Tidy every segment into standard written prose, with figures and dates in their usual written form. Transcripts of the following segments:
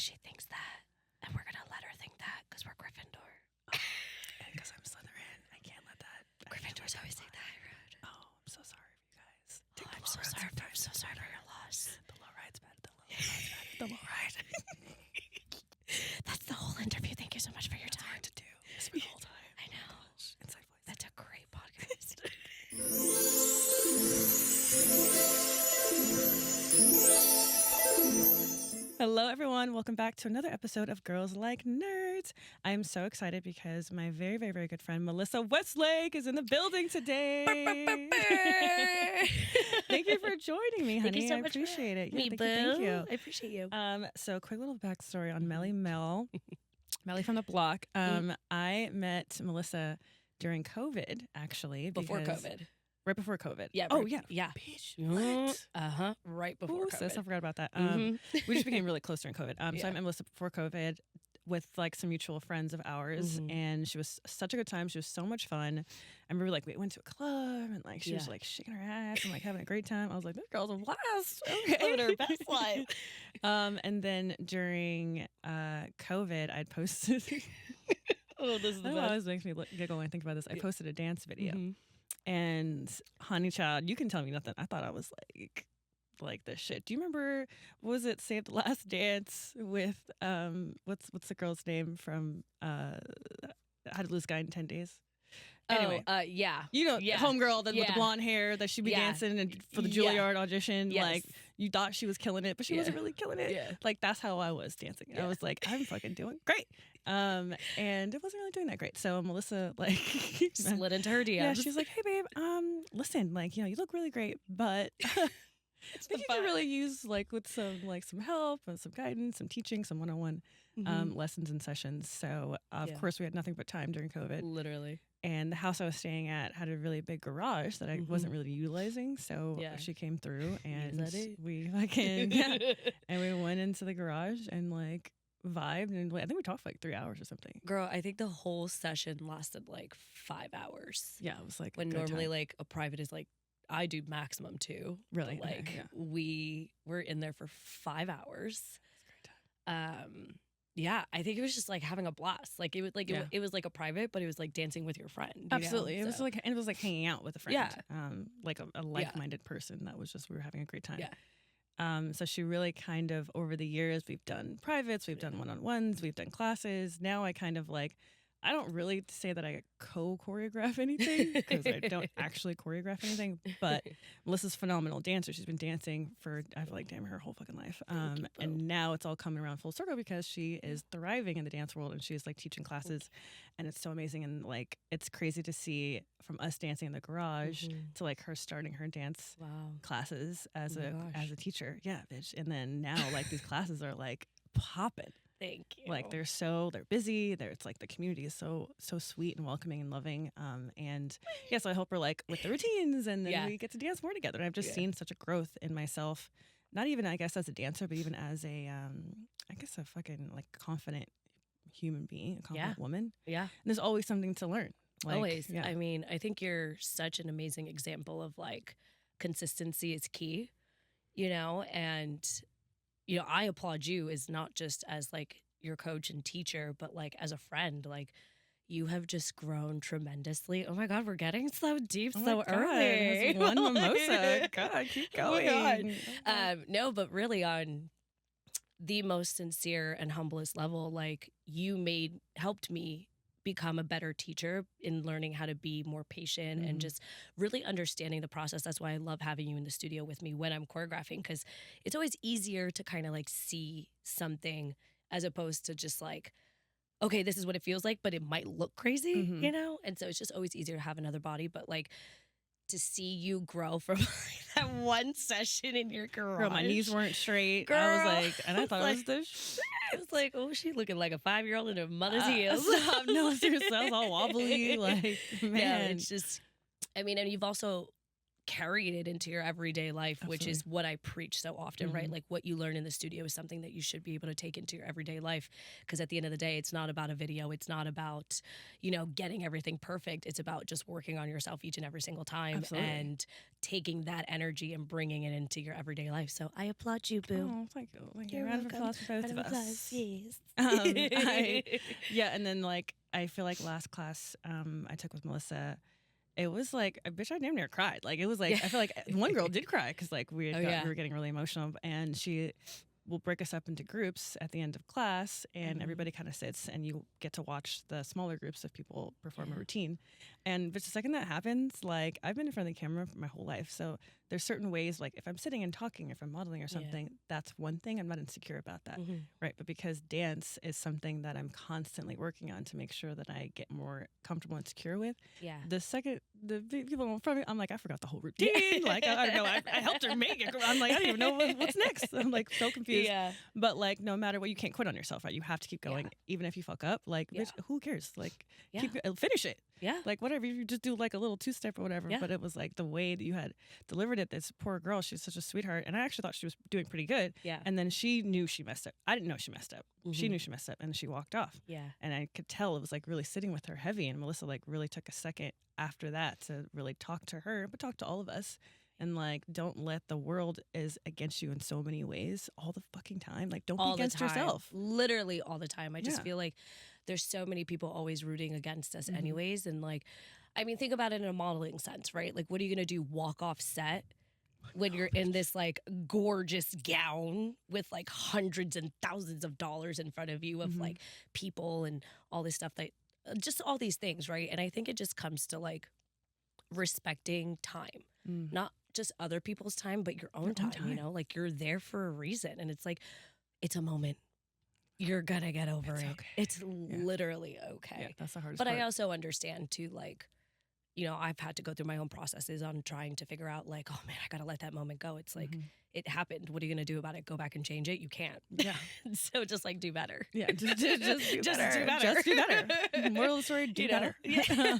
she thinks that, and we're gonna let her think that because we're Gryffindor. Because I'm Slytherin, I can't let that. Gryffindors always take the high road. Oh, I'm so sorry for you guys. I'm so sorry. I'm so sorry for your loss. The low ride's better. The low ride's better. The low ride. That's the whole interview. Thank you so much for your time. Hard to do. It's for the whole time. I know. Inside voice. That's a great podcast. Hello, everyone. Welcome back to another episode of Girls Like Nerds. I am so excited because my very, very, very good friend Melissa Westlake is in the building today. Thank you for joining me, honey. Thank you so much. I appreciate it. Me, thank you. I appreciate you. So, quick little backstory on Melly from the block. I met Melissa during COVID, actually. Before because- COVID. Right before COVID. Yeah. Oh, right, yeah. Yeah. Bitch, what? Right before Ooh, COVID. sis, I forgot about that. We just became really close during COVID. So I met Melissa before COVID with like some mutual friends of ours, and she was such a good time. She was so much fun. I remember like we went to a club and like she was like shaking her ass and like having a great time. I was like, this girl's a blast. Okay. Living her best life. And then during COVID, I'd posted. Oh, this is the That best. always makes me giggle when I think about this. I posted a dance video. And honey child, you can tell me nothing. I thought I was like this shit. Do you remember, was it Save the Last Dance with what's the girl's name from How to Lose a Guy in 10 Days? Anyway, yeah. you know, homegirl with the blonde hair that she be dancing and for the Juilliard audition. Yes. Like you thought she was killing it, but she wasn't really killing it. Yeah. Like that's how I was dancing. I was like, I'm fucking doing great. And it wasn't really doing that great. So Melissa like Slid into her DMs. yeah, she's like, hey babe, listen, like, you know, you look really great, but I think you could really use like with some help and some guidance, some teaching, some one-on-one lessons and sessions. So of course we had nothing but time during COVID. Literally. And the house I was staying at had a really big garage that I wasn't really utilizing. So she came through and we fucking and we went into the garage and like vibed, and I think we talked for like 3 hours or something. Girl, I think the whole session lasted like 5 hours. Yeah, it was like when normally like a private is like I do maximum 2. Really? But, like we were in there for 5 hours. That's a great time. Yeah, I think it was just like having a blast. Like it was like it was like a private, but it was like dancing with your friend. You Absolutely, know? it was like hanging out with a friend. Yeah, like a like-minded person. That was just we were having a great time. Yeah. So she really kind of over the years we've done privates, we've done one-on-ones, we've done classes. Now I kind of like. I don't really say that I co-choreograph anything because I don't actually choreograph anything, but Melissa's a phenomenal dancer. She's been dancing for, I feel like, damn, her whole fucking life. And now it's all coming around full circle because she is thriving in the dance world and she's like teaching classes and it's so amazing. And like, it's crazy to see from us dancing in the garage to like her starting her dance classes as a teacher. Yeah, bitch. And then now like these classes are like popping. Thank you. Like they're busy. It's like the community is so sweet and welcoming and loving. And so I help her like with the routines, and then we get to dance more together. And I've just seen such a growth in myself, not even I guess as a dancer, but even as a I guess a fucking like confident human being, a confident woman. Yeah, and there's always something to learn. Like, always. Yeah. I mean, I think you're such an amazing example of like consistency is key, you know, and. You know, I applaud you as not just as like your coach and teacher, but like as a friend. Like you have just grown tremendously. Oh my God, we're getting so deep so early. One mimosa. God, keep going. Oh my God. No, but really on the most sincere and humblest level, like you helped me become a better teacher in learning how to be more patient and just really understanding the process. That's why I love having you in the studio with me when I'm choreographing, because it's always easier to kind of like see something as opposed to just like, okay, this is what it feels like, but it might look crazy, you know? And so it's just always easier to have another body. But like to see you grow from like that one session in your garage. Girl, my knees weren't straight. Girl, I was like, and I thought it was the shit. I was like, oh, she's looking like a 5-year-old in her mother's heels. Stop. No, seriously, I was all wobbly. Like, man. Yeah, it's just, I mean, and you've also carrying it into your everyday life, which is what I preach so often, right? Like what you learn in the studio is something that you should be able to take into your everyday life. Because at the end of the day, it's not about a video. It's not about, getting everything perfect. It's about just working on yourself each and every single time and taking that energy and bringing it into your everyday life. So I applaud you, boo. Oh, thank you. You're Round of welcome. applause for both of us. Yes. And then like I feel like last class I took with Melissa, it was like, bitch, I damn near cried. Like it was like I feel like one girl did cry because like we were getting really emotional, and she will break us up into groups at the end of class, and everybody kind of sits, and you get to watch the smaller groups of people perform a routine. And but the second that happens, like I've been in front of the camera for my whole life, so there's certain ways, like if I'm sitting and talking, if I'm modeling or something, that's one thing. I'm not insecure about that, right? But because dance is something that I'm constantly working on to make sure that I get more comfortable and secure with. Yeah. The second the people in front of me, I'm like, I forgot the whole routine. Like I don't know, I helped her make it. I'm like, I don't even know what's next. I'm like so confused. Yeah. But like, no matter what, you can't quit on yourself, right? You have to keep going, even if you fuck up. Like, bitch, who cares? Like, finish it. Yeah. Like whatever, you just do like a little 2-step or whatever. Yeah. But it was like the way that you had delivered it. This poor girl, she's such a sweetheart, and I actually thought she was doing pretty good. Yeah. And then she knew she messed up. I didn't know she messed up. She knew she messed up, and she walked off. Yeah. And I could tell it was like really sitting with her heavy. And Melissa like really took a second after that to really talk to her, but talk to all of us. And like, don't let the world is against you in so many ways all the fucking time. Like, don't be against yourself. Literally all the time. I just feel like there's so many people always rooting against us anyways. And like, I mean, think about it in a modeling sense, right? Like, what are you going to do? Walk off set when you're in this like gorgeous gown with like hundreds and thousands of dollars in front of you of like people and all this stuff, that just all these things, right? And I think it just comes to like respecting time, not just other people's time, but your own time, like you're there for a reason. And it's like, it's a moment. You're gonna get over it. Okay. It's literally okay. Yeah, that's the hardest part. But I also understand too, like, I've had to go through my own processes on trying to figure out like, oh man, I gotta let that moment go. It's like, it happened. What are you gonna do about it? Go back and change it? You can't. Yeah. So just like do better. Yeah. Just do better. Just do better. Moral of the story, do better. Yeah.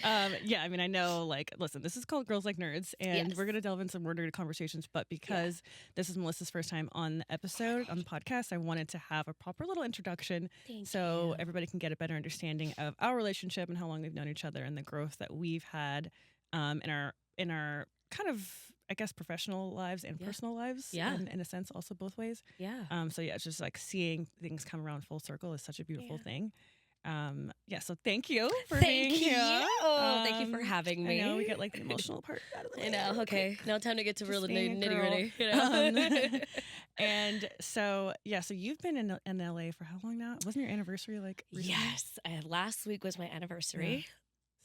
I mean, I know, like, listen, this is called Girls Like Nerds, and we're gonna delve into some more nerdy conversations, but because this is Melissa's first time on the episode, on the podcast, I wanted to have a proper little introduction so everybody can get a better understanding of our relationship and how long we've known each other and the growth that we've had in our kind of, I guess, professional lives and personal lives. Yeah. And in a sense, also both ways. Yeah. So it's just like seeing things come around full circle is such a beautiful thing. So thank you for being here. Thank you for having me. I know we get like the emotional part out of the way. I know. Okay. Now time to get to real nitty gritty. And so you've been in LA for how long now? Wasn't your anniversary like recently? Yes. Last week was my anniversary.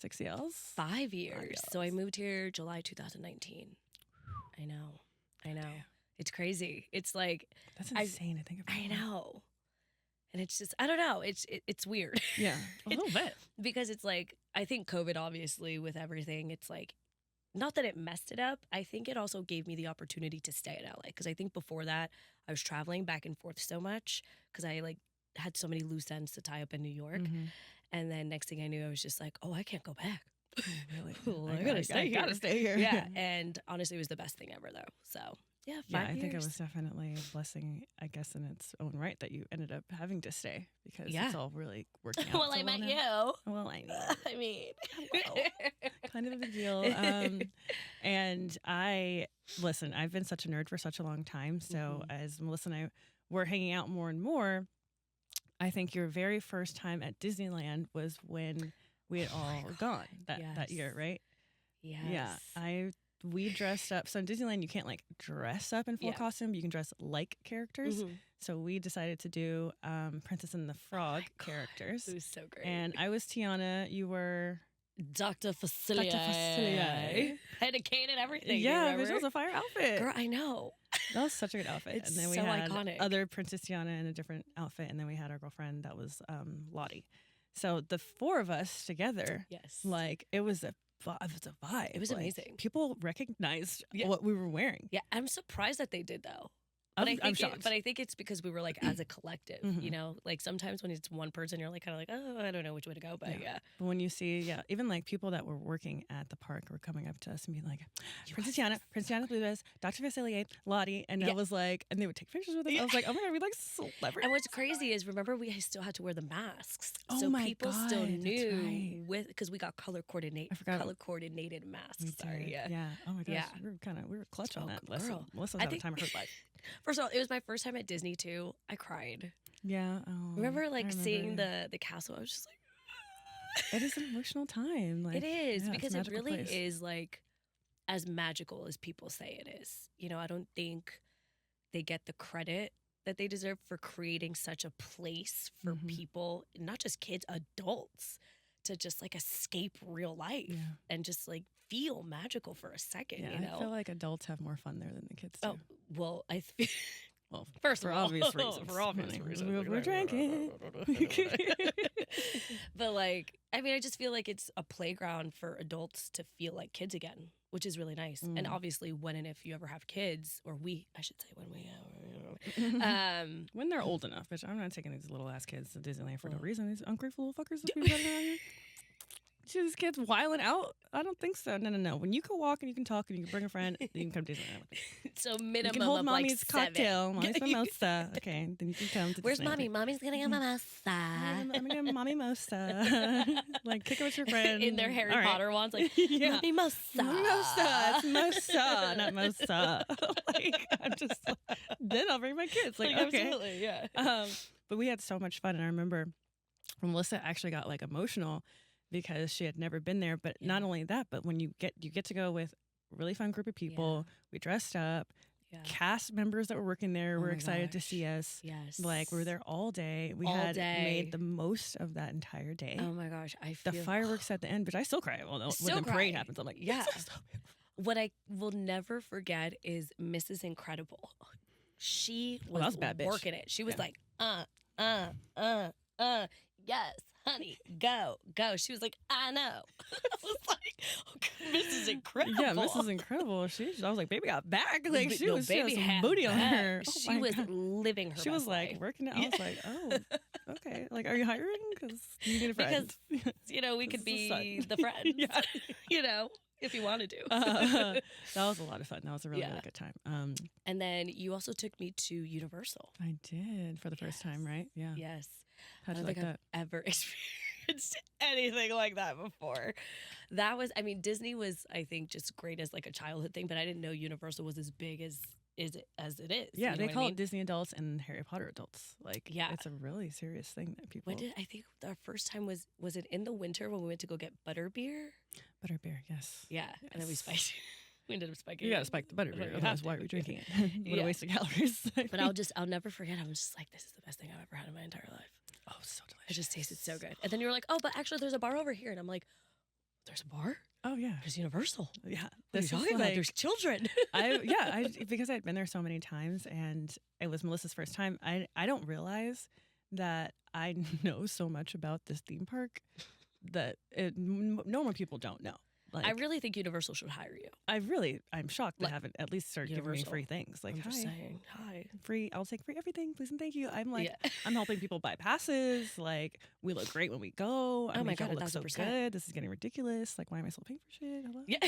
6 years? 5 years. So I moved here July 2019. I know. It's crazy. It's like, that's insane to think about. I know. And it's just, I don't know. It's weird. Yeah, a little bit. Because it's like, I think COVID, obviously, with everything, it's like, not that it messed it up. I think it also gave me the opportunity to stay in LA. Because I think before that, I was traveling back and forth so much because I like had so many loose ends to tie up in New York. And then next thing I knew, I was just like, oh, I can't go back. Really? I gotta stay here. Gotta stay here. Yeah. And honestly, it was the best thing ever, though. So, 5 years. I think it was definitely a blessing, I guess, in its own right that you ended up having to stay because it's all really working out. Well, I met you. Well, I mean, kind of a big deal. And I've been such a nerd for such a long time. So as Melissa and I were hanging out more and more, I think your very first time at Disneyland was when we had all gone that year, right? Yes. Yeah. We dressed up. So in Disneyland, you can't like dress up in full costume. But you can dress like characters. So we decided to do Princess and the Frog characters. It was so great. And I was Tiana. You were Dr. Facilier. I had a cane and everything. Yeah, it was a fire outfit. Girl, I know. That was such a good outfit. It's and then we so had iconic. Other Princess Tiana in a different outfit. And then we had our girlfriend that was Lottie. So the four of us together, like it was a vibe. It was like, amazing. People recognized what we were wearing. Yeah, I'm surprised that they did though. I'm shocked. But I think it's because we were like as a collective, you know, like sometimes when it's one person, you're like kind of like, oh, I don't know which way to go. But yeah. But when you see, even like people that were working at the park were coming up to us and being like, Princess Tiana Bluebes, Dr. Vasilier, Lottie. And I was like, and they would take pictures with us. I was like, oh my God, we like celebrities. And what's crazy is, remember, we still had to wear the masks. Oh so my people God, still knew right. because we got color coordinated masks. Sorry, yeah. Oh my gosh, Yeah. we were clutch on that. Girl. Melissa's having the time of her life. First of all, it was my first time at Disney too. I cried. Yeah. Remember seeing the castle? I was just like, it is an emotional time. Like, it is, because it really place. is like as magical as people say it is. You know, I don't think they get the credit that they deserve for creating such a place for people, not just kids, adults, to just like escape real life and just like feel magical for a second. Yeah, you know? I feel like adults have more fun there than the kids do. Oh, well, well, first for of all, obvious reasons. For obvious reasons. We're drinking. But like, I mean, I just feel like it's a playground for adults to feel like kids again, which is really nice. And obviously, when and if you ever have kids, or I should say when we when they're old enough. Bitch, I'm not taking these little ass kids to Disneyland for no reason. These ungrateful little fuckers that we running around here. See these kids wiling out? I don't think so. No. When you can walk and you can talk and you can bring a friend, you can come to Disneyland. So minimum you can hold of mommy's like cocktail, 7. mommy's mimosa. Okay, then you can come to Where's Disneyland. mommy? Mommy's getting a mimosa. I'm gonna get a mommy mosa. Like, kick it with your friend. In their Harry Potter wands, like, yeah. mommy mosa. Mosa. It's mosa, not mosa. Like, I'm just like, then I'll bring my kids. Like, okay. Absolutely, yeah. But we had so much fun. And I remember when Melissa actually got like emotional because she had never been there. But not only that, but when you get to go with a really fun group of people. We dressed up. Cast members that were working there were excited to see us. Yes. Like, we were there all day. We had made the most of that entire day. Oh my gosh. The fireworks at the end, but I still cry when the parade happens. I'm like, yeah. So what I will never forget is Mrs. Incredible. She was bad bitch. working it. She was like, yes, honey, go. She was like, I know. I was like, okay, Mrs. Incredible. Yeah, Mrs. Incredible. I was like, baby got back. Like, she was baby had booty on her. Oh, she was living her. She was like life. working it. I was like, oh, okay. Like, are you hiring? Because you need a friend. Because we could be the friends. If you wanted to. That was a lot of fun. That was a really good time. And then you also took me to Universal. I did for the first time, right? Yeah. Yes. How'd you like that? I've ever experienced anything like that before. That was, Disney was, I think, just great as like a childhood thing, but I didn't know Universal was as big as it is. Yeah, they call it Disney adults and Harry Potter adults. Like, yeah, it's a really serious thing that people. I think our first time was it in the winter when we went to go get butterbeer? Butterbeer, yes. Yeah, yes. And then we spiked. We ended up spiking. You gotta spike the butterbeer, otherwise why are we drinking it? What a waste of calories. But I'll never forget. I'm just like, this is the best thing I've ever had in my entire life. Oh, so delicious. It just tasted so good. And then you were like, oh, but actually there's a bar over here. And I'm like, there's a bar? Oh, yeah. There's Universal. Yeah. What are you talking about? There's children. Because I'd been there so many times and it was Melissa's first time, I don't realize that I know so much about this theme park that normal people don't know. Like, I really think Universal should hire you. I'm shocked they haven't at least started giving me free things. Like, I'm just saying, hi. Free, I'll take free everything, please and thank you. I'm like, I'm helping people buy passes. Like, we look great when we go. Oh my God, it looks so good. This is getting ridiculous. Like, why am I still paying for shit? Hello? Yeah.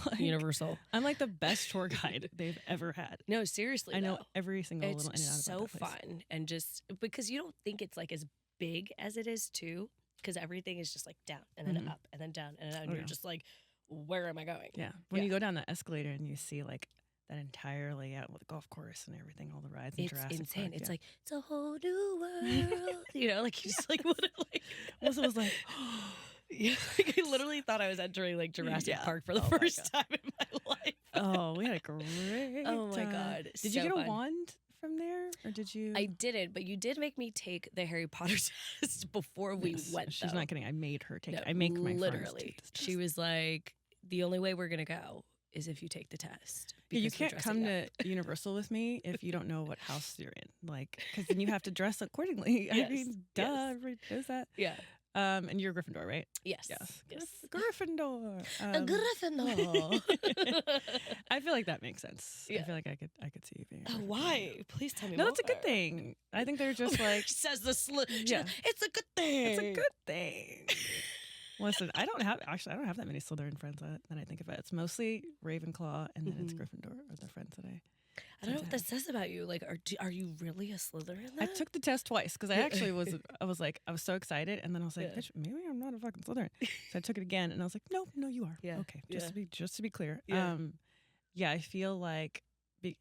Like, Universal. I'm like the best tour guide they've ever had. No, seriously. I know every single little in and out It's so fun. And just because you don't think it's like as big as it is too, because everything is just like down and then up and then down and then you're just like, where am I going? Yeah. When you go down the escalator and you see like that entire layout with the golf course and everything, all the rides in Jurassic insane. Park, it's like, it's a whole new world. Like you just like, what, like, Melissa was like, like, I literally thought I was entering like Jurassic Park for the first time in my life. Oh, we had a great Oh my God. Did you get a wand from there or did you? I didn't, but you did make me take the Harry Potter test before we went. She's not kidding. I made her take it. I make my friends take this test. She was like, the only way we're going to go is if you take the test. Yeah, you can't come to Universal with me if you don't know what house you're in. Like, because then you have to dress accordingly. Yes. I mean, duh, everybody knows that. Yeah. And you're Gryffindor, right? Yes. Yes. Gryffindor. A Gryffindor. I feel like that makes sense. Yeah. I feel like I could see you being. Oh, why? Please tell me No, more. that's a good thing. I think they're just like. Says the Yeah. It's a good thing. It's a good thing. Listen, I don't have that many Slytherin friends that I think about. It's mostly Ravenclaw, and then it's Gryffindor are the friends that I don't know what that says about you. Like, are you really a Slytherin? I took the test twice because I actually was. I was so excited, and then I was like, "Bitch, maybe I'm not a fucking Slytherin." So I took it again, and I was like, "No, you are." Yeah. Okay, just to be clear. Yeah. I feel like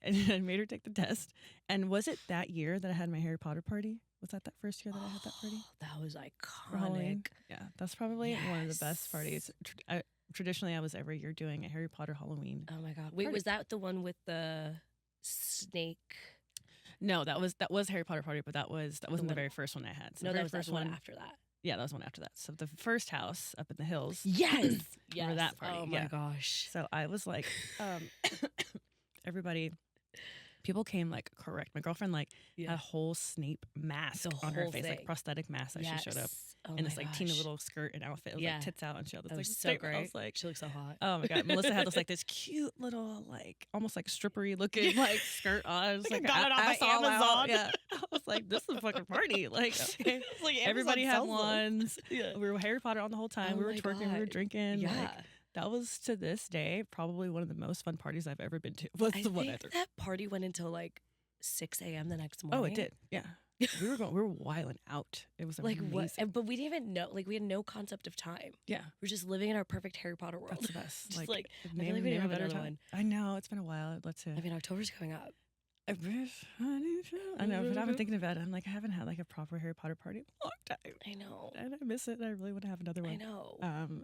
and I made her take the test. And was it that year that I had my Harry Potter party? Was that first year that I had that party? That was For Halloween? iconic. Yeah, that's probably one of the best parties. Traditionally, I was every year doing a Harry Potter Halloween. Oh my god! Wait, was that the one with the snake? No, that was Harry Potter party, but that wasn't the very first one I had. So no, the that was first the one after that. Yeah, that was one after that. So the first house up in the hills. Yes, For that party. Oh my gosh! So I was like, people came like correct. My girlfriend had a whole Snape mask on her face, like prosthetic mask that she showed up in this like teeny little skirt and outfit. It was like tits out, and she had this like so great. I was like, she looks so hot. Oh my god, Melissa had this cute little like almost like strippery looking like skirt on. I was like got it off of Amazon. Yeah, I was like, this is a fucking party. Like, okay. Like Everybody had ones. Yeah. We were Harry Potter on the whole time. Oh we were twerking. We were drinking. Yeah. Like, that was to this day probably one of the most fun parties I've ever been to. Was the one I threw. That party went until like 6 a.m. the next morning. Oh, it did. Yeah. We were wilding out. It was like amazing. what? But we didn't even know. Like we had no concept of time. Yeah, we're just living in our perfect Harry Potter world. That's the best. Just like I feel like we didn't have another one. I know it's been a while. Let's see. I mean, October's coming up. I know, but I've been thinking about it. I'm like, I haven't had like a proper Harry Potter party in a long time. I know, and I miss it. I really want to have another one. I know.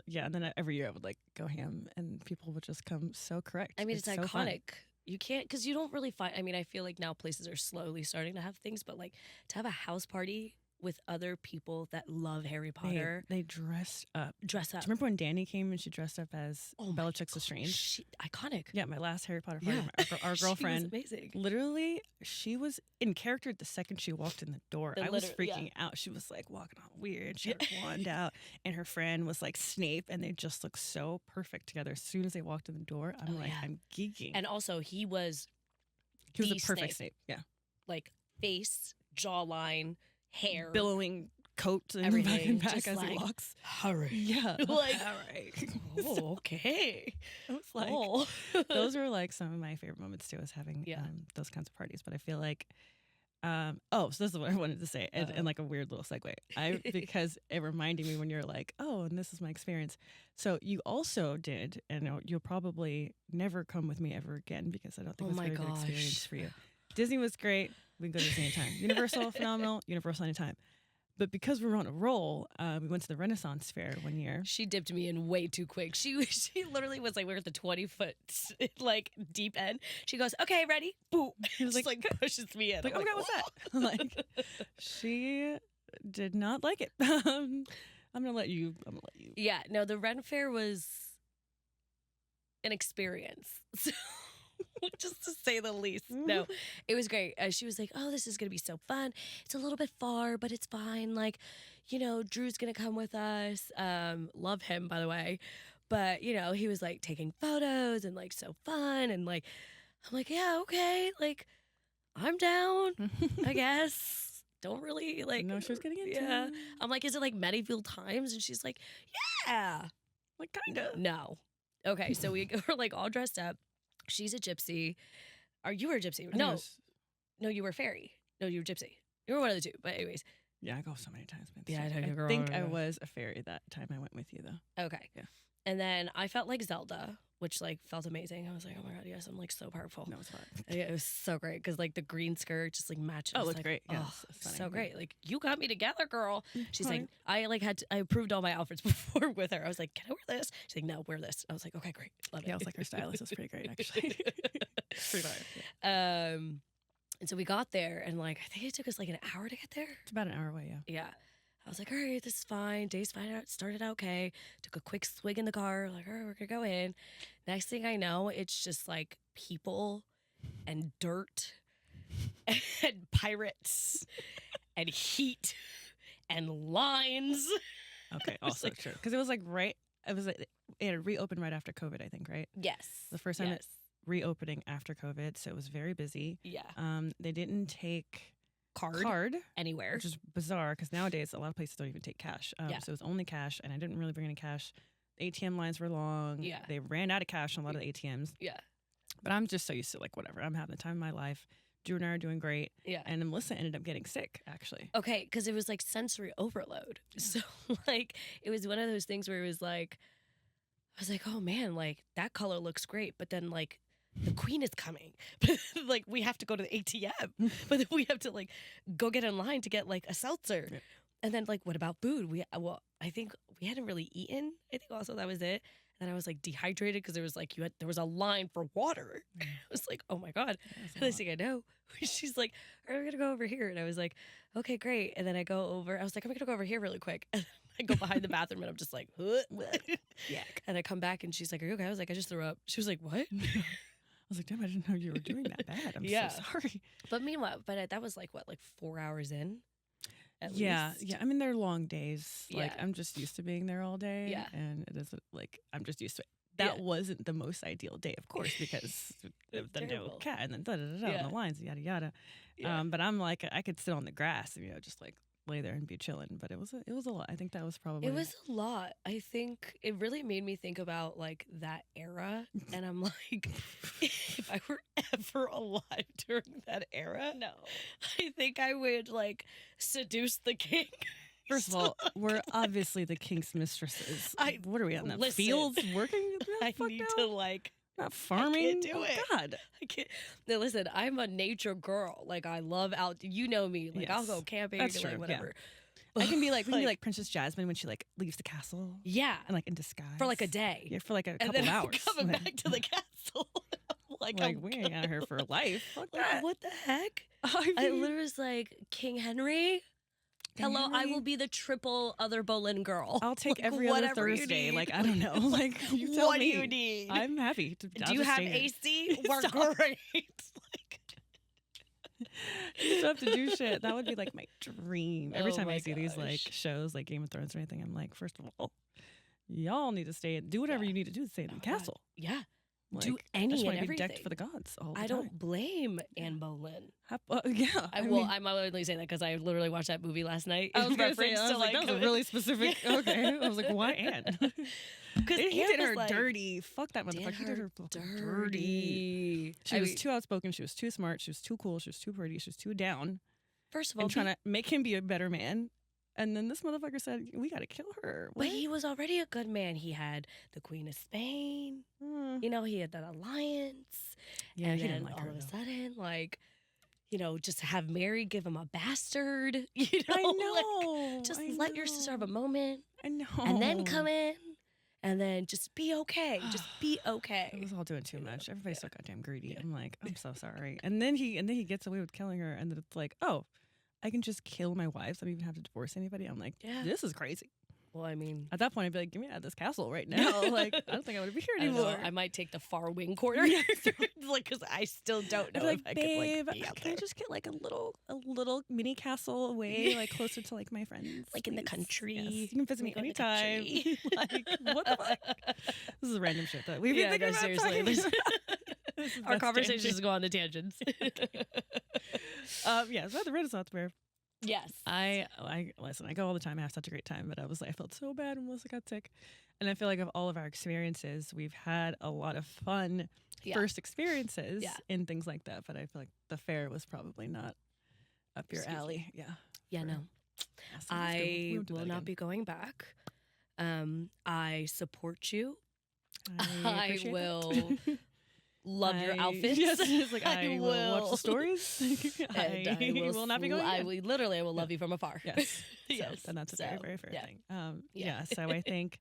Yeah, and then every year I would like go ham, and people would just come so correct. I mean, it's so iconic. Fun. You can't, because you don't really find. I mean, I feel like now places are slowly starting to have things, but like to have a house party with other people that love Harry Potter. They dressed up. Dress up. Do you remember when Danny came and she dressed up as Bellatrix Lestrange? Iconic. Yeah, my last Harry Potter party. Yeah. Our girlfriend. She was amazing. Literally, she was in character the second she walked in the door. I was freaking out. She was like walking all weird. She had her wand out, and her friend was like Snape, and they just looked so perfect together. As soon as they walked in the door, I'm I'm geeking. And also, he was the perfect Snape. Yeah. Like face, jawline, hair, billowing coat and everything back as he walks. Hurry. Yeah. Like, hurry. Oh, okay. I was like, those are like some of my favorite moments too, is having those kinds of parties. But I feel like, so this is what I wanted to say, and like a weird little segue. Because it reminded me when you're like, oh, and this is my experience. So you also did, and you'll probably never come with me ever again because I don't think it's a very good experience for you. Disney was great. We can go to Disney anytime. Universal, phenomenal. Universal anytime. But because we were on a roll, we went to the Renaissance Fair one year. She dipped me in way too quick. She literally was like, we're at the 20-foot like deep end. She goes, okay, ready? Boom. She was like pushes me in. Like, oh my God, what's that? Like, she did not like it. I'm gonna let you. Yeah, no, the Ren Fair was an experience. Just to say the least. No, it was great. She was like, oh, this is going to be so fun. It's a little bit far, but it's fine. Like, Drew's going to come with us. Love him, by the way. But, he was like taking photos and like so fun. And like, I'm like, yeah, okay. Like, I'm down, I guess. Don't really like. No, she was getting into. Yeah. I'm like, is it like Medieval times? And she's like, yeah. Like, kind of. No. Okay, so we were like all dressed up. She's a gypsy. You were a gypsy. No, you were fairy. No, you were gypsy. You were one of the two. But anyways. Yeah, I go so many times. Yeah, I think I was a fairy that time I went with you, though. Okay. Yeah. And then I felt like Zelda, which like felt amazing. I was like, oh my God, yes, I'm like so powerful. No, it's hard. Yeah, it was so great because like the green skirt just like matched. Oh, it looked great. Yeah, so great. Like, you got me together, girl. She's like, I approved all my outfits before with her. I was like, can I wear this? She's like, no, wear this. I was like, okay, great. Love it. Yeah, I was like, her stylist is pretty great, actually. Pretty fire. Yeah. And so we got there, and like I think it took us like an hour to get there. It's about an hour away, yeah. Yeah. I was like, all right, this is fine. Day's fine. Started out okay. Took a quick swig in the car. Like, all right, we're going to go in. Next thing I know, it's just like people and dirt and pirates and heat and lines Okay, I was also like, true. Because it was like it had reopened right after COVID, I think, right? yes. The first time yes. it's reopening after COVID, so it was very busy. Yeah. They didn't take Card anywhere. which is bizarre because nowadays a lot of places don't even take cash. Yeah. So it was only cash, and I didn't really bring any cash. The ATM lines were long. Yeah. They ran out of cash on a lot of the ATMs. Yeah. But I'm just so used to like whatever. I'm having the time of my life. Drew and I are doing great. Yeah. And then Melissa ended up getting sick, actually. Okay, because it was like sensory overload. So like it was one of those things where it was like, I was like, oh man, like that color looks great, but then like the queen is coming. Like we have to go to the ATM, but then we have to like go get in line to get like a seltzer. Yeah. And then like, what about food? I think we hadn't really eaten. I think also that was it. And I was like dehydrated because there was like there was a line for water. I was like, oh my God. And I think I know. She's like, all right, we're gonna go over here. And I was like, okay, great. And then I go over. I was like, I'm gonna go over here really quick. And I go behind the bathroom and I'm just like, yeah. And I come back and she's like, are you okay? I was like, I just threw up. She was like, what? I was like, damn, I didn't know you were doing that bad. I'm so sorry. But meanwhile, that was like what, like 4 hours in? At Yeah. least? Yeah. I mean, they're long days. Like, Yeah. I'm just used to being there all day. Yeah. And it isn't like, I'm just used to it. That Yeah. wasn't the most ideal day, of course, because It's the no terrible. cat and then Yeah. and the lines, yada, yada. Yeah. But I'm like, I could sit on the grass and, just like lay there and be chilling. But it was a lot. I think that was probably. It was a lot. I think it really made me think about like that era. And I'm like, if I were ever alive during that era, No. I think I would like seduce the king. First of all, we're obviously the king's mistresses. What are we on the Listen, fields working? I need to like, not farming. do Oh, it. God. I can't. Now, listen, I'm a nature girl. Like I love you know me. Like I'll Yes. go camping That's and true, like whatever. I can be like, we can be like Princess Jasmine when she like leaves the castle Yeah. and like in disguise For like a day. Yeah, for like a And couple then of I'm hours. coming Like- back to the castle. like we ain't out here for life. Fuck like, that. what the heck? I I mean, literally was like, King Henry? King Hello, I Henry? will be the triple other Boleyn girl. I'll take Like, every other whatever you Thursday. need. Like, I don't know. Like, you tell What me. do you need? I'm happy. Do you have AC? We're Stop. great. Like, You still have to do shit. That would be like my dream. Every Oh time I my see these like gosh. shows like Game of Thrones or anything, I'm like, first of all, y'all need to do whatever Yeah. you need to do to stay in the Oh, God. castle. yeah. Like, Do I any just and want to be everything. decked for the gods all the I time. don't blame Anne Boleyn. Yeah. I'm only saying that because I literally watched that movie last night. I was in gonna say, reference I was to, like, that was a really specific. Yeah. Okay, I was like, why Anne? Because He did her dirty. Fuck that Did motherfucker. He did her fucking dirty. dirty. She was too outspoken. She was too smart. She was too cool. She was too pretty. She was too down. First of all, And trying to make him be a better man. And then this motherfucker said, we got to kill her. but What? he was already a good man. He had the Queen of Spain. Hmm. You know, he had that alliance. Yeah, and he then didn't like all her, of a though. sudden, like, just have Mary give him a bastard. You know, I like, know. just I let your sister have a know. moment I know. and then come in and then just be okay. Just be I okay. was all doing too You know? much. Everybody's so goddamn greedy. Yeah. I'm like, I'm so sorry. And then he gets away with killing her, and then it's like, oh, I can just kill my wives. I don't even have to divorce anybody. I'm like, Yeah. this is crazy. Well, I mean, At that point, I'd be like, get me out of this castle right now. Like, I don't think I want to be here I don't know. anymore. I might take the far wing corner, like, because I still don't I'd know be like, if I babe, could, like, be out can I there. just get like a little mini castle away, like closer to like my friends, Like in the please? country. Yes, you can visit me Go in the anytime. country. Like, what the fuck? This is random shit that we've Yeah, been no, thinking about seriously. talking about. This is Our best conversations tangent. go on the tangents. Yeah, so at the Renaissance Fair, Yes. I listen. I go all the time. I have such a great time, but I felt so bad when Melissa got sick, and I feel like of all of our experiences, we've had a lot of fun Yeah. first experiences Yeah. in things like that. But I feel like the fair was probably not up your Excuse me. alley. Yeah, Yeah, for- no. Yeah, so let's go. I We won't do will that not again. be going back. I support you. I appreciate that. will love your outfits. Yes, it's like I will watch will. the stories. And I will not be going. I again. will literally. I will love you from afar. Yes. Yes. So, and that's a very, So, very fair yeah. thing. Yeah. Yeah. So I think,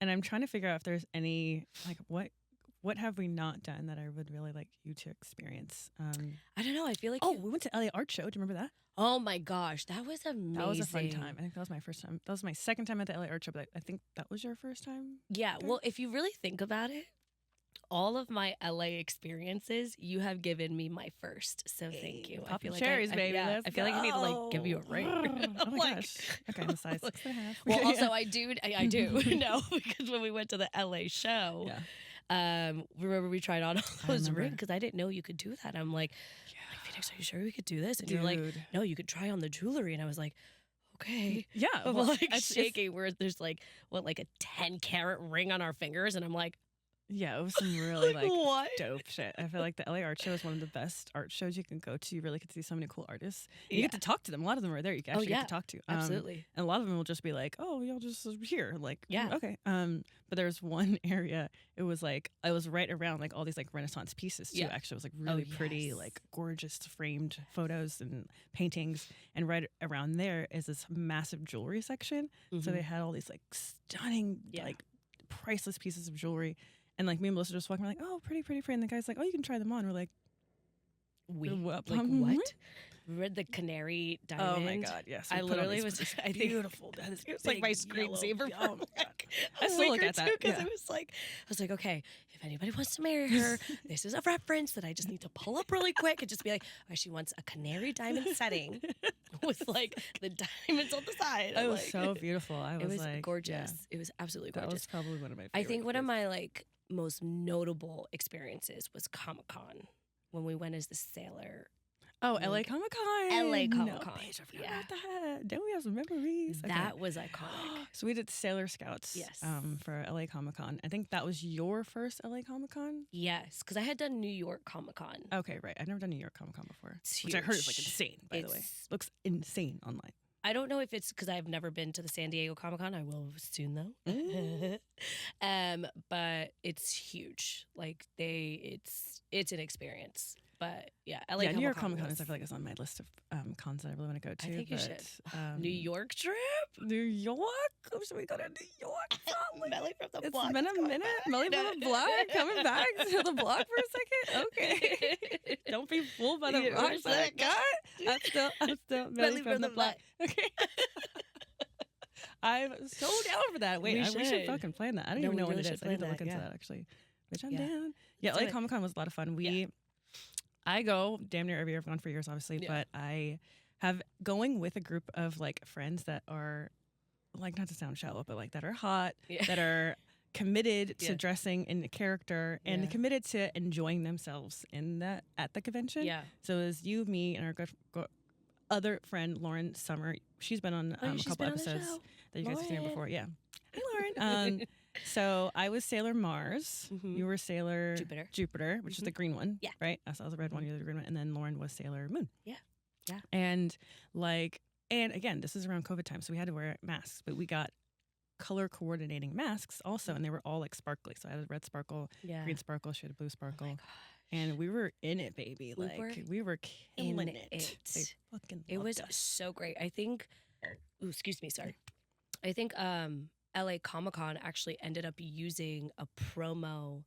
and I'm trying to figure out if there's any, like, what have we not done that I would really like you to experience? I don't know. I feel like. We went to LA Art Show. Do you remember that? Oh my gosh, that was amazing. That was a fun time. I think that was my first time. That was my second time at the LA Art Show, but I think that was your first time. Yeah. there? Well, if you really think about it, all of my LA experiences, you have given me my first. So thank you. Popping I feel cherries, like baby. I feel like I need to like give you a ring. Oh my Like- gosh. Okay, I'm a size 6.5. Well, also I do no, because when we went to the LA show, remember we tried on all those rings because I didn't know you could do that. I'm like, Phoenix, are you sure we could do this? And you're like, no, you could try on the jewelry. And I was like, okay. Yeah. I'm Well, like shaking where there's like, what, like a 10-carat ring on our fingers. And I'm like, yeah, it was some really like what? dope shit. I feel like the LA Art Show is one of the best art shows you can go to. You really get to see so many cool artists. You get to talk to them. A lot of them are there. You actually get to talk to. Absolutely. And a lot of them will just be like, "Oh, y'all just here." Like, okay. But there's one area. It was like I was right around like all these like Renaissance pieces too. Actually, it was like really pretty, like gorgeous framed photos and paintings. And right around there is this massive jewelry section. So they had all these like stunning, like priceless pieces of jewelry. And like me and Melissa just walking around like, oh, pretty, pretty, pretty. And the guy's like, oh, you can try them on. We're like, what? Read the canary diamond. Oh my god, yes. I literally was. I think beautiful. That is it was like my screensaver. Oh my god, I still look at that because it was like I was like, okay, if anybody wants to marry her, this is a reference that I just need to pull up really quick and just be like, oh, she wants a canary diamond setting with like the diamonds on the side. It was so beautiful. It was like, gorgeous. It was absolutely gorgeous. That was probably one of my. I think one of my like most notable experiences was Comic-Con when we went as the sailor. Oh, LA Comic-Con. LA Comic-Con. No, bitch, I forgot about that. Don't we have some memories? That was iconic. So we did Sailor Scouts for LA Comic-Con. I think that was your first LA Comic-Con? Yes, because I had done New York Comic-Con. Okay, right. I've never done New York Comic-Con before. It's which huge. I heard is like insane, by the way. Looks insane online. I don't know if it's because I've never been to the San Diego Comic-Con. I will soon though. But it's huge. Like it's an experience. But yeah, LA New York Comic-Con Comic-Con is I feel like is on my list of cons that I really want to go to. I think you should. New York trip? New York? Should we go to New York? Melly from the It's block. been a minute. Melly from the block coming back to the block for a second. Okay. Don't be fooled by the rocks that I got. I'm still Melly from the block. Okay. I'm so down for that. Wait, we should fucking plan that. I don't even know what it is. I need to look into that actually. Which I'm down. Yeah, LA Comic-Con was a lot of fun. I go damn near every year. I've gone for years, obviously, but I have going with a group of like friends that are like, not to sound shallow, but like that are hot, that are committed to dressing in a character and committed to enjoying themselves at the convention. Yeah. So it was you, me, and our other friend Lauren Summer. She's been on a couple episodes that you guys have seen her before. Yeah. Hi, Lauren. So I was Sailor Mars. You were Sailor Jupiter, which is the green one. Yeah. Right? I was the red one, you were the green one. And then Lauren was Sailor Moon. Yeah. Yeah. And again, this is around COVID time, so we had to wear masks, but we got color coordinating masks also, and they were all like sparkly. So I had a red sparkle, green sparkle, she had a blue sparkle. Oh my gosh. And we were in it, baby. We were killing it. They fucking it was us. So great. I think, excuse me, sorry. I think LA Comic-Con actually ended up using a promo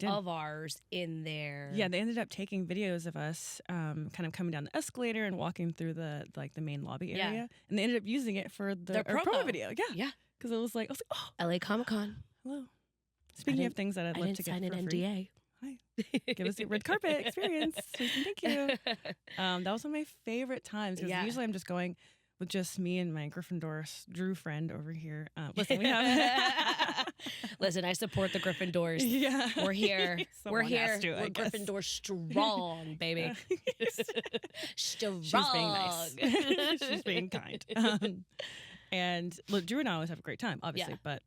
of ours in there. Yeah, they ended up taking videos of us kind of coming down the escalator and walking through the main lobby area. And they ended up using it for their promo video. Yeah. Yeah. Because I was like, oh. LA Comic-Con. Hello. Speaking of things that I'd love to get for free. I didn't sign an NDA. Hi. Give us a red carpet experience. Thank you. That was one of my favorite times because usually I'm just going with just me and my Gryffindor Drew friend over here. Listen, we have. Listen, I support the Gryffindors. Yeah, we're here. We're here. We're Gryffindor strong, baby. Strong. She's being nice. She's being kind. And look, Drew and I always have a great time, obviously, but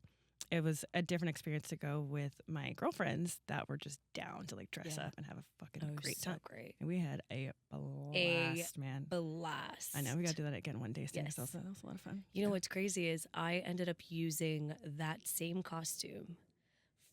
it was a different experience to go with my girlfriends that were just down to like dress up and have a fucking great time. Great. And we had a blast, man. Blast. I know. We got to do that again one day. Yes. That was a lot of fun. You know what's crazy is I ended up using that same costume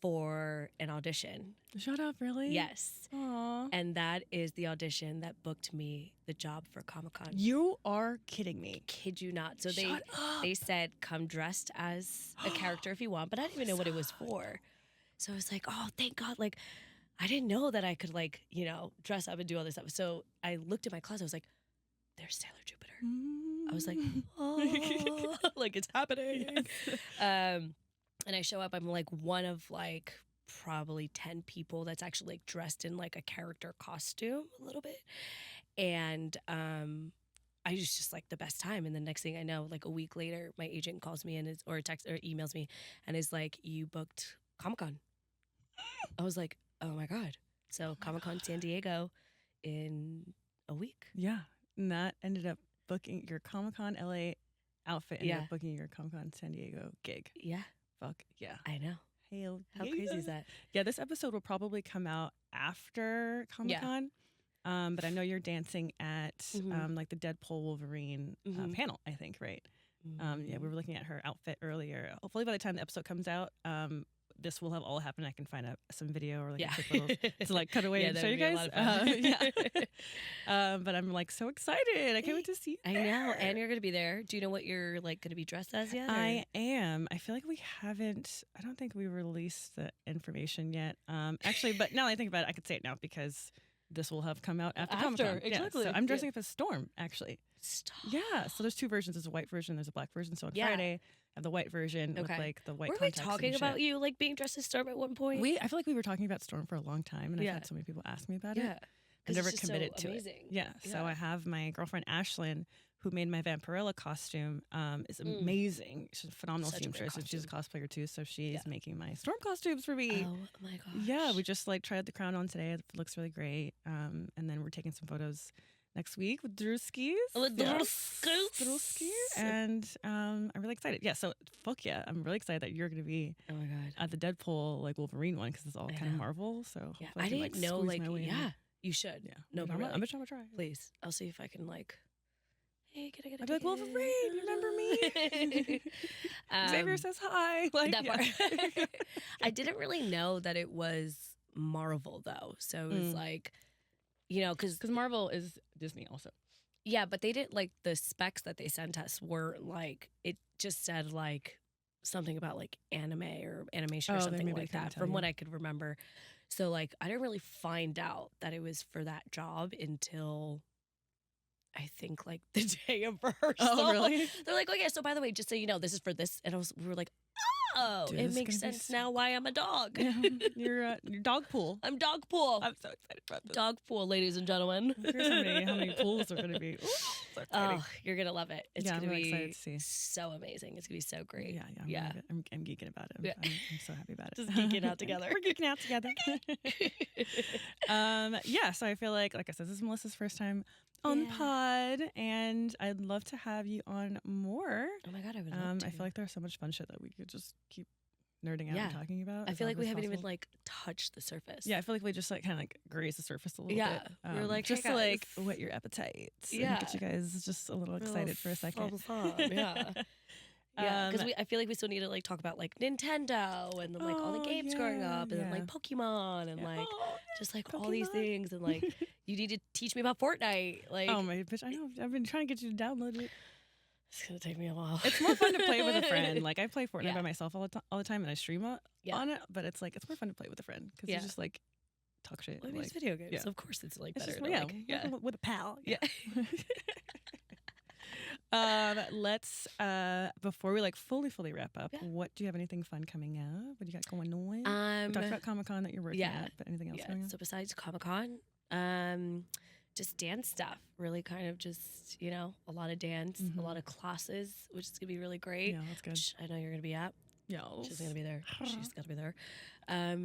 for an audition. Shut up, really? Yes. Aww. And that is the audition that booked me the job for Comic-Con. You are kidding me. Kid you not. So they said come dressed as a character if you want, but I didn't even know what it was for. So I was like, oh, thank God. Like, I didn't know that I could like, dress up and do all this stuff. So I looked at my closet. I was like, there's Sailor Jupiter. I was like, oh, like it's happening. Yes. And I show up, I'm like one of like probably 10 people that's actually like dressed in like a character costume a little bit. And I just like the best time. And the next thing I know, like a week later, my agent calls me and or text or emails me and is like, "You booked Comic-Con." I was like, "Oh my God." So Comic-Con San Diego in a week. Yeah. And that ended up booking your Comic-Con LA outfit, ended up booking your Comic-Con San Diego gig. Yeah. Fuck yeah. I know. Hell How crazy is that? Yeah, this episode will probably come out after Comic-Con. But I know you're dancing at like the Deadpool Wolverine panel, I think, right? Yeah, we were looking at her outfit earlier. Hopefully by the time the episode comes out, this will have all happened. I can find some video or like a quick little to like cut away and show you guys. But I'm like so excited. I can't wait to see you there. I know. And you're going to be there. Do you know what you're like going to be dressed as yet? I am. I feel like we haven't, I don't think we released the information yet. Actually, but now that I think about it, I could say it now because this will have come out after Comic-Con. Exactly. Yeah, so I'm dressing up as Storm, actually. Stop. Yeah, so there's two versions. There's a white version, there's a black version. So on Friday, I have the white version with like the white contacts. Were we talking about you like being dressed as Storm at one point? I feel like we were talking about Storm for a long time, and I've had so many people ask me about it. I've never committed to it. Yeah, so I have my girlfriend Ashlyn, who made my Vampirella costume, is amazing. She's a phenomenal seamstress, and she's a cosplayer too. So she's making my Storm costumes for me. Oh my gosh! Yeah, we just like tried the crown on today. It looks really great. And then we're taking some photos next week with Drewskis. And I'm really excited. Yeah, so fuck yeah, I'm really excited that you're gonna be at the Deadpool like Wolverine one because it's all kind of Marvel. So I didn't know like you should. Yeah, no, but I'm really, gonna try. Please, I'll see if I can like. Hey, can I get a I'd be like, Wolverine, you remember me? Xavier says hi. Like, that part. I didn't really know that it was Marvel, though. So it was like, you know, because Marvel is Disney also. Yeah, but they didn't, like, the specs that they sent us were, like, it just said, like, something about, like, anime or animation or something like that, from what I could remember. So, like, I didn't really find out that it was for that job until... I think like the day of rehearsal. Oh, really? They're like, okay, so by the way, just so you know, this is for this. And we were like, oh, dude, it makes sense now why I'm a dog. Yeah, you're dog pool. I'm dog pool. I'm so excited about this. Dog pool, ladies and gentlemen. Here's how many pools are going to be. Ooh, so oh, you're going to love it. It's going to be excited to see. So amazing. It's going to be so great. Yeah. I'm geeking about it. Yeah. I'm so happy about it. Just geeking out together. We're geeking out together. Yeah, so I feel like I said, this is Melissa's first time on pod, and I'd love to have you on more. Oh my God, I would love to. I feel like there's so much fun shit that we could just keep nerding out and talking about. I feel like we haven't even like touched the surface. Yeah, I feel like we just like kind of like graze the surface a little bit. Yeah, we're like just hey to like whet your appetites. Yeah, and get you guys just a little excited for a second. Yeah. Yeah, because I feel like we still need to like talk about like Nintendo and then like all the games growing up and then like Pokemon and like just like all these things and like you need to teach me about Fortnite. Like, oh my bitch, I know. I've been trying to get you to download it. It's gonna take me a while. It's more fun to play with a friend. Like I play Fortnite by myself all the time and I stream on it, but it's like it's more fun to play with a friend because you just like talk shit. Well, it's video games, so of course it's like better. With a pal. Yeah. Let's before we like fully wrap up, what do you have anything fun coming up? What do you got going on? We talked about Comic-Con that you're working at, but anything else going on? So besides Comic-Con, just dance stuff. Really kind of just, you know, a lot of dance, a lot of classes, which is gonna be really great. Yeah, that's good. Which I know you're gonna be at. Yeah. She's gonna be there. She's gonna be there.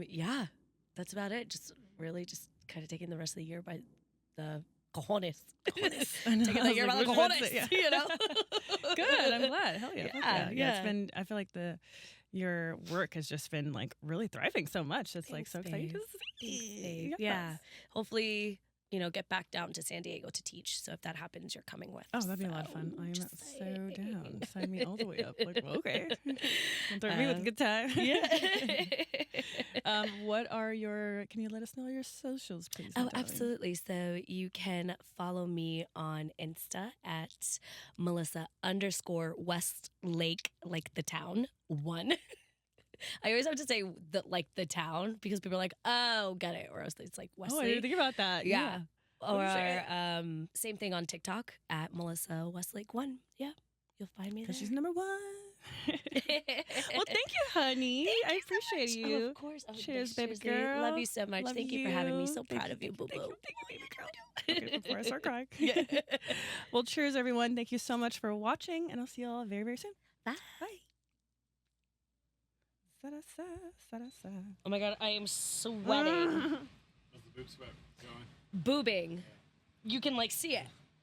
Yeah, that's about it. Just really just kind of taking the rest of the year by the cojones. Taking the year by the cojones, you know? Good, I'm glad. Hell yeah. Yeah. It's been, I feel like your work has just been like really thriving so much. It's like so exciting to see. Yeah. Hopefully, you know, get back down to San Diego to teach. So if that happens, you're coming with. Oh, that'd be a lot of fun. I am so down. Sign me all the way up. Like, well, okay. Throw me with a good time. Yeah. Can you let us know your socials, please? Oh, absolutely. So you can follow me on Insta at Melissa_Westlake, like the town, 1. I always have to say the town because people are like, oh, get it. Or else it's like Westlake. Oh, I didn't think about that. Yeah. Or same thing on TikTok at Melissa Westlake 1. Yeah. You'll find me there. Because she's number one. Well, thank you, honey. I appreciate so you. Oh, of course. Oh, Cheers, thanks, baby Cheers, girl. Love you so much. Love Thank you for having me. So Thank proud you, of you, boo thank boo. Thank you, baby girl. Okay, before I start crying. Well, cheers, everyone. Thank you so much for watching, and I'll see you all very, very soon. Bye. Bye. Sa-da-sa. Oh my god, I am sweating. How's the boob sweat going? Boobing. You can like see it.